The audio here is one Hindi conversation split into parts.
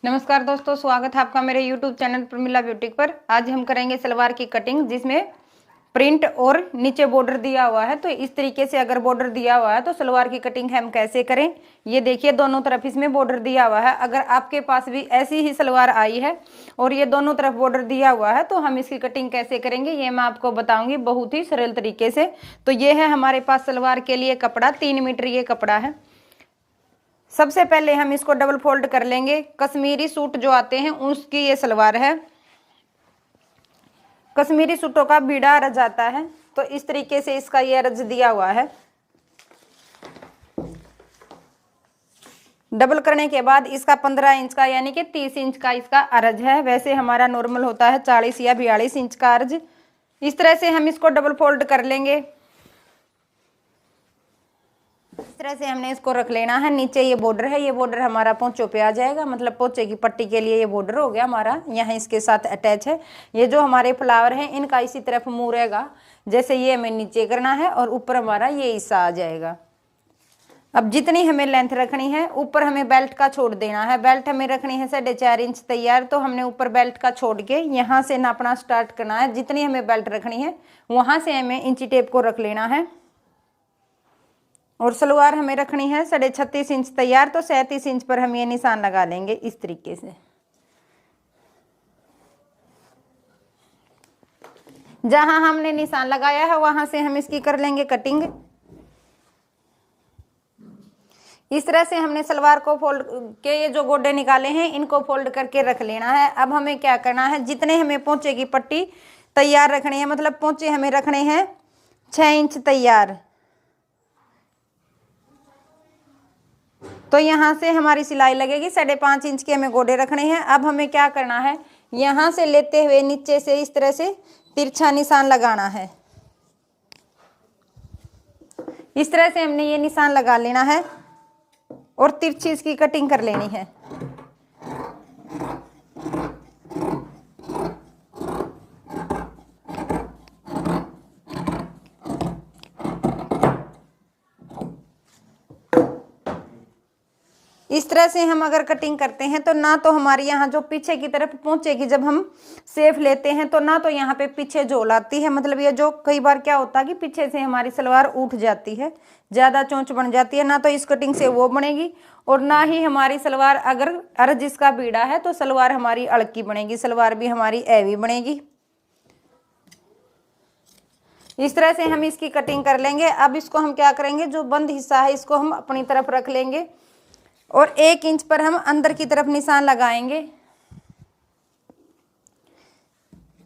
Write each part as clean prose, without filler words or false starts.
नमस्कार दोस्तों, स्वागत है आपका मेरे YouTube चैनल प्रमिला ब्यूटीक पर। आज हम करेंगे सलवार की कटिंग, जिसमें प्रिंट और नीचे बॉर्डर दिया हुआ है। तो इस तरीके से अगर बॉर्डर दिया हुआ है तो सलवार की कटिंग हम कैसे करें, ये देखिए। दोनों तरफ इसमें बॉर्डर दिया हुआ है। अगर आपके पास भी ऐसी ही सलवार आई है और ये दोनों तरफ बॉर्डर दिया हुआ है तो हम इसकी कटिंग कैसे करेंगे, ये मैं आपको बताऊंगी बहुत ही सरल तरीके से। तो ये है हमारे पास सलवार के लिए कपड़ा, 3 मीटर ये कपड़ा है। सबसे पहले हम इसको डबल फोल्ड कर लेंगे। कश्मीरी सूट जो आते हैं उसकी ये सलवार है। कश्मीरी सूटों का बीड़ा अरज आता है, तो इस तरीके से इसका ये अरज दिया हुआ है। डबल करने के बाद इसका 15 इंच का यानी कि 30 इंच का इसका अरज है। वैसे हमारा नॉर्मल होता है 40 या 42 इंच का अरज। इस तरह से हम इसको डबल फोल्ड कर लेंगे। इस तरह से हमने इसको रख लेना है। नीचे ये बॉर्डर है, ये बॉर्डर हमारा पोंचों पे आ जाएगा, मतलब पोंचे की पट्टी के लिए ये बॉर्डर हो गया हमारा, यहाँ इसके साथ अटैच है। ये जो हमारे फ्लावर हैं इनका इसी तरफ मुंह रहेगा, जैसे ये हमें नीचे करना है और ऊपर हमारा ये हिस्सा आ जाएगा। अब जितनी हमें लेंथ रखनी है, ऊपर हमें बेल्ट का छोड़ देना है। बेल्ट हमें रखनी है 4.5 इंच तैयार, तो हमने ऊपर बेल्ट का छोड़ के यहाँ से नापना स्टार्ट करना है। जितनी हमें बेल्ट रखनी है वहाँ से हमें इंची टेप को रख लेना है। और सलवार हमें रखनी है 36.5 इंच तैयार, तो 37 इंच पर हम ये निशान लगा लेंगे इस तरीके से। जहां हमने निशान लगाया है वहां से हम इसकी कर लेंगे कटिंग। इस तरह से हमने सलवार को फोल्ड के ये जो गोडे निकाले हैं इनको फोल्ड करके रख लेना है। अब हमें क्या करना है, जितने हमें पोंचे की पट्टी तैयार रखनी है, मतलब पोंचे हमें रखने हैं 6 इंच तैयार, तो यहाँ से हमारी सिलाई लगेगी 5.5 इंच के हमें गोडे रखने हैं। अब हमें क्या करना है, यहाँ से लेते हुए नीचे से इस तरह से तिरछा निशान लगाना है। इस तरह से हमने ये निशान लगा लेना है और तिरछी इसकी कटिंग कर लेनी है। इस तरह से हम अगर कटिंग करते हैं तो ना तो हमारे यहाँ जो पीछे की तरफ पहुंचेगी, जब हम सेफ लेते हैं तो ना तो यहाँ पे पीछे झोल आती है, मतलब ये जो कई बार क्या होता है कि पीछे से हमारी सलवार उठ जाती है, ज़्यादा चोंच बन जाती है, ना तो इस कटिंग से वो बनेगी और ना ही हमारी सलवार अगर अर्ज इसका बीड़ा है तो सलवार हमारी अड़की बनेगी, सलवार भी हमारी हैवी बनेगी। इस तरह से हम इसकी कटिंग कर लेंगे। अब इसको हम क्या करेंगे, जो बंद हिस्सा है इसको हम अपनी तरफ रख लेंगे और 1 इंच पर हम अंदर की तरफ निशान लगाएंगे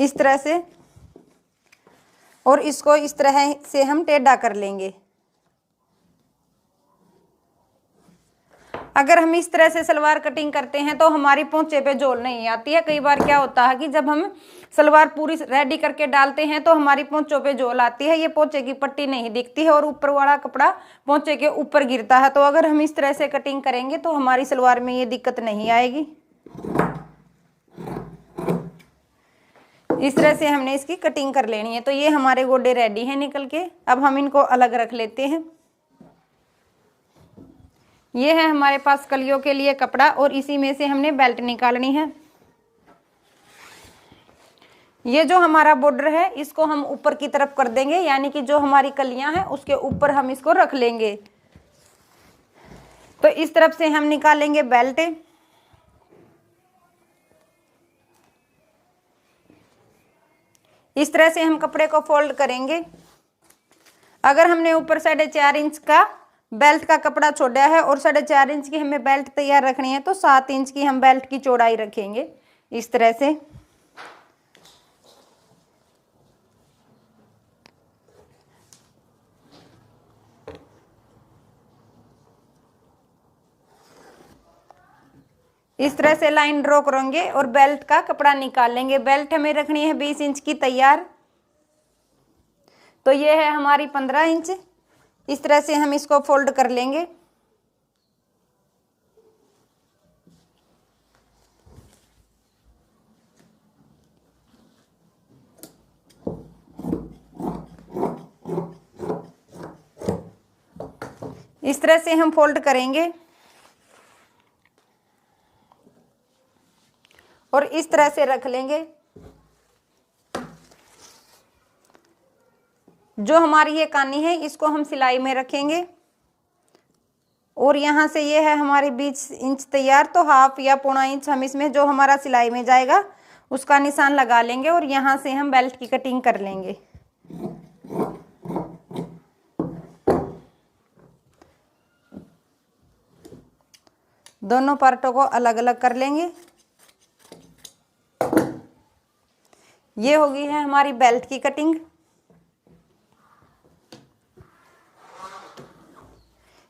इस तरह से, और इसको इस तरह से हम टेढ़ा कर लेंगे। अगर हम इस तरह से सलवार कटिंग करते हैं तो हमारी पोंचे पे झोल नहीं आती है। कई बार क्या होता है कि जब हम सलवार पूरी रेडी करके डालते हैं तो हमारी पोंचों पे झोल आती है, ये पोंचे की पट्टी नहीं दिखती है और ऊपर वाला कपड़ा पोंचे के ऊपर गिरता है। तो अगर हम इस तरह से कटिंग करेंगे तो हमारी सलवार में ये दिक्कत नहीं आएगी। इस तरह से हमने इसकी कटिंग कर लेनी है। तो ये हमारे गोडे रेडी हैं निकल के। अब हम इनको अलग रख लेते हैं। ये है हमारे पास कलियों के लिए कपड़ा और इसी में से हमने बेल्ट निकालनी है। ये जो हमारा बॉर्डर है इसको हम ऊपर की तरफ कर देंगे, यानी कि जो हमारी कलियां हैं उसके ऊपर हम इसको रख लेंगे। तो इस तरफ से हम निकालेंगे बेल्ट। इस तरह से हम कपड़े को फोल्ड करेंगे। अगर हमने ऊपर 4.5 इंच का बेल्ट का कपड़ा छोड़ा है और 4.5 इंच की हमें बेल्ट तैयार रखनी है, तो 7 इंच की हम बेल्ट की चौड़ाई रखेंगे इस तरह से। इस तरह से लाइन ड्रॉ करेंगे और बेल्ट का कपड़ा निकाल लेंगे। बेल्ट हमें रखनी है 20 इंच की तैयार, तो ये है हमारी 15 इंच। इस तरह से हम इसको फोल्ड कर लेंगे। इस तरह से हम फोल्ड करेंगे। और इस तरह से रख लेंगे। जो हमारी ये कानी है इसको हम सिलाई में रखेंगे और यहाँ से ये है हमारी 20 इंच तैयार, तो हाफ या पौना इंच हम इसमें जो हमारा सिलाई में जाएगा उसका निशान लगा लेंगे और यहाँ से हम बेल्ट की कटिंग कर लेंगे। दोनों पार्टों को अलग अलग कर लेंगे। ये होगी है हमारी बेल्ट की कटिंग।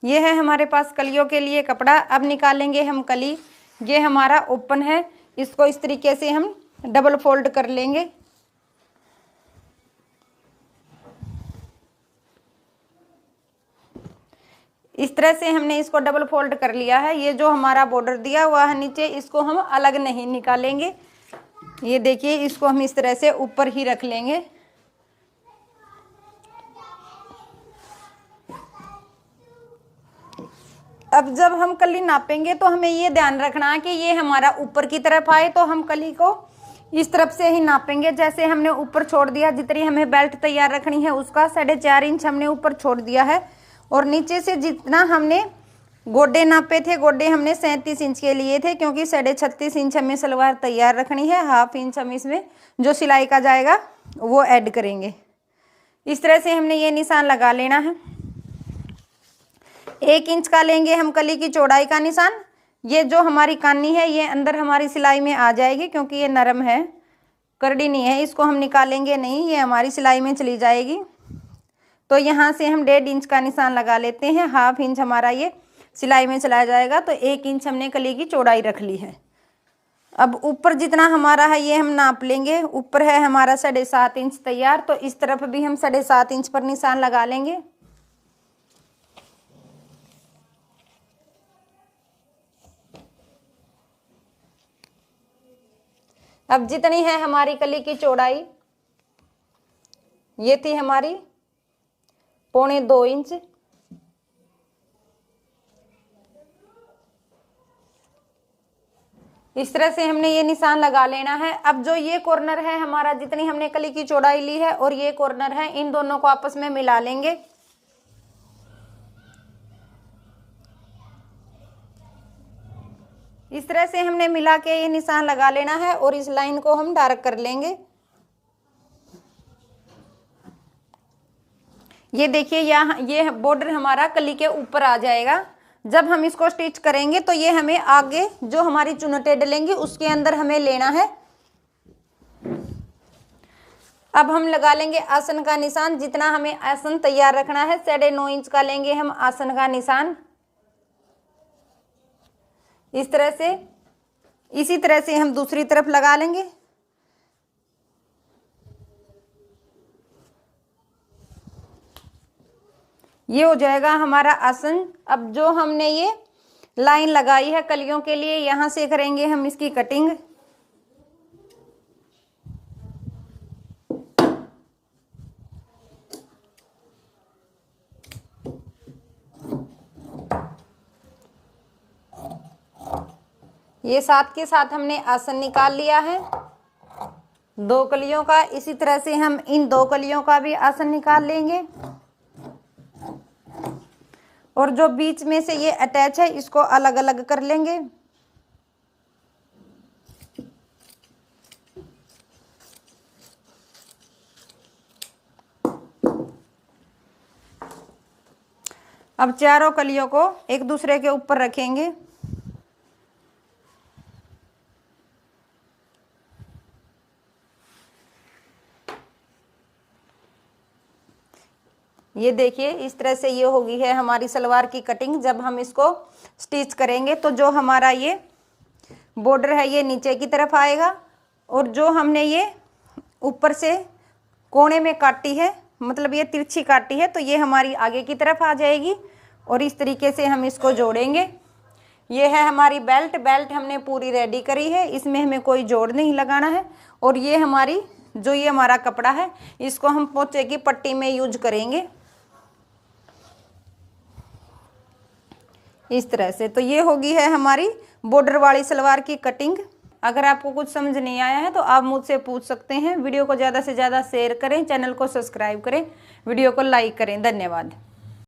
ये है हमारे पास कलियों के लिए कपड़ा। अब निकालेंगे हम कली। ये हमारा ओपन है, इसको इस तरीके से हम डबल फोल्ड कर लेंगे। इस तरह से हमने इसको डबल फोल्ड कर लिया है। ये जो हमारा बॉर्डर दिया हुआ है नीचे, इसको हम अलग नहीं निकालेंगे। ये देखिए, इसको हम इस तरह से ऊपर ही रख लेंगे। अब जब हम कली नापेंगे तो हमें ये ध्यान रखना है कि ये हमारा ऊपर की तरफ आए, तो हम कली को इस तरफ से ही नापेंगे। जैसे हमने ऊपर छोड़ दिया, जितनी हमें बेल्ट तैयार रखनी है उसका 4.5 इंच हमने ऊपर छोड़ दिया है। और नीचे से जितना हमने गोडे नापे थे, गोडे हमने 37 इंच के लिए थे, क्योंकि 36.5 इंच हमें सलवार तैयार रखनी है। हाफ इंच हम इसमें जो सिलाई का जाएगा वो ऐड करेंगे। इस तरह से हमने ये निशान लगा लेना है। 1 इंच का लेंगे हम कली की चौड़ाई का निशान। ये जो हमारी कानी है ये अंदर हमारी सिलाई में आ जाएगी, क्योंकि ये नरम है, करड़ी नहीं है, इसको हम निकालेंगे नहीं, ये हमारी सिलाई में चली जाएगी। तो यहाँ से हम 1.5 इंच का निशान लगा लेते हैं। हाफ इंच हमारा ये सिलाई में चला जाएगा, तो 1 इंच हमने कली की चौड़ाई रख ली है। अब ऊपर जितना हमारा है ये हम नाप लेंगे। ऊपर है हमारा 7.5 इंच तैयार, तो इस तरफ भी हम 7.5 इंच पर निशान लगा लेंगे। अब जितनी है हमारी कली की चौड़ाई, ये थी हमारी 1.25 इंच। इस तरह से हमने ये निशान लगा लेना है। अब जो ये कॉर्नर है हमारा, जितनी हमने कली की चौड़ाई ली है और ये कॉर्नर है, इन दोनों को आपस में मिला लेंगे। इस तरह से हमने मिला के ये निशान लगा लेना है और इस लाइन को हम डार्क कर लेंगे। ये देखिए, यहाँ ये बॉर्डर हमारा कली के ऊपर आ जाएगा। जब हम इसको स्टिच करेंगे तो ये हमें आगे जो हमारी चुन्नटें डलेंगी उसके अंदर हमें लेना है। अब हम लगा लेंगे आसन का निशान। जितना हमें आसन तैयार रखना है, 9.5 इंच का लेंगे हम आसन का निशान। इस तरह से, इसी तरह से हम दूसरी तरफ लगा लेंगे। ये हो जाएगा हमारा आसन। अब जो हमने ये लाइन लगाई है कलियों के लिए, यहाँ से करेंगे हम इसकी कटिंग। ये साथ के साथ हमने आसन निकाल लिया है 2 कलियों का। इसी तरह से हम इन 2 कलियों का भी आसन निकाल लेंगे। और जो बीच में से ये अटैच है इसको अलग अलग कर लेंगे। अब चारों कलियों को एक दूसरे के ऊपर रखेंगे। ये देखिए, इस तरह से ये होगी है हमारी सलवार की कटिंग। जब हम इसको स्टिच करेंगे तो जो हमारा ये बॉर्डर है ये नीचे की तरफ आएगा, और जो हमने ये ऊपर से कोने में काटी है, मतलब ये तिरछी काटी है, तो ये हमारी आगे की तरफ आ जाएगी। और इस तरीके से हम इसको जोड़ेंगे। ये है हमारी बेल्ट। बेल्ट हमने पूरी रेडी करी है, इसमें हमें कोई जोड़ नहीं लगाना है। और ये हमारी जो ये हमारा कपड़ा है, इसको हम पोंचे की पट्टी में यूज करेंगे इस तरह से। तो ये होगी है हमारी बॉर्डर वाली सलवार की कटिंग। अगर आपको कुछ समझ नहीं आया है तो आप मुझसे पूछ सकते हैं। वीडियो को ज़्यादा से ज़्यादा शेयर करें, चैनल को सब्सक्राइब करें, वीडियो को लाइक करें। धन्यवाद।